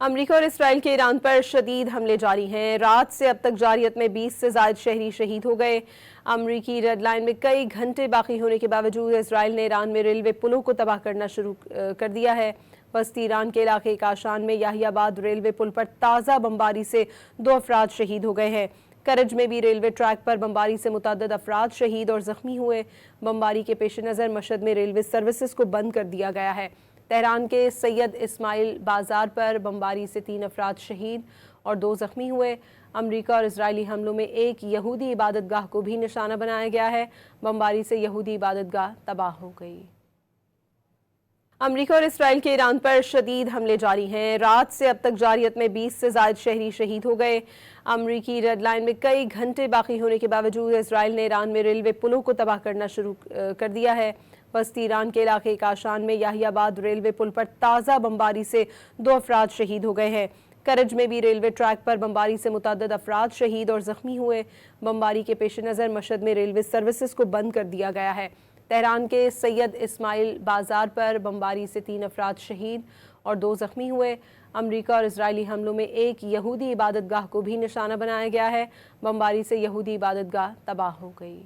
امریکہ اور اسرائیل کے ایران پر شدید حملے جاری ہیں۔ رات سے اب تک جارحیت میں 20 سے زائد شہری شہید ہو گئے۔ امریکی ریڈ لائن میں کئی گھنٹے باقی ہونے کے باوجود اسرائیل نے ایران میں ریلوے پلوں کو تباہ کرنا شروع کر دیا ہے۔ وسطی ایران کے علاقے کاشان میں یاہی آباد ریلوے پل پر تازہ بمباری سے 2 افراد شہید ہو گئے ہیں۔ کرج میں بھی ریلوے ٹریک پر بمباری سے متعدد افراد شہید اور زخمی ہوئے۔ بمباری کے پیش نظر مشہد میں ریلوے سروسز کو بند کر دیا گیا ہے۔ تہران کے سید اسماعیل بازار پر بمباری سے 3 افراد شہید اور 2 زخمی ہوئے۔ امریکہ اور اسرائیلی حملوں میں ایک یہودی عبادت گاہ کو بھی نشانہ بنایا گیا ہے۔ بمباری سے یہودی عبادت گاہ تباہ ہو گئی۔ امریکہ اور اسرائیل کے ایران پر شدید حملے جاری ہیں۔ رات سے اب تک جارحیت میں 20 سے زائد شہری شہید ہو گئے۔ امریکی ریڈ لائن میں کئی گھنٹے باقی ہونے کے باوجود اسرائیل نے ایران میں ریلوے پلوں کو تباہ کرنا شروع کر دیا ہے۔ وسطی ایران کے علاقے کاشان میں یاہی آباد ریلوے پل پر تازہ بمباری سے 2 افراد شہید ہو گئے ہیں۔ کرج میں بھی ریلوے ٹریک پر بمباری سے متعدد افراد شہید اور زخمی ہوئے۔ بمباری کے پیش نظر مشہد میں ریلوے سروسز کو بند کر دیا گیا ہے۔ تہران کے سید اسماعیل بازار پر بمباری سے 3 افراد شہید اور 2 زخمی ہوئے۔ امریکہ اور اسرائیلی حملوں میں ایک یہودی عبادت گاہ کو بھی نشانہ بنایا گیا ہے۔ بمباری سے یہودی عبادت گاہ تباہ ہو گئی۔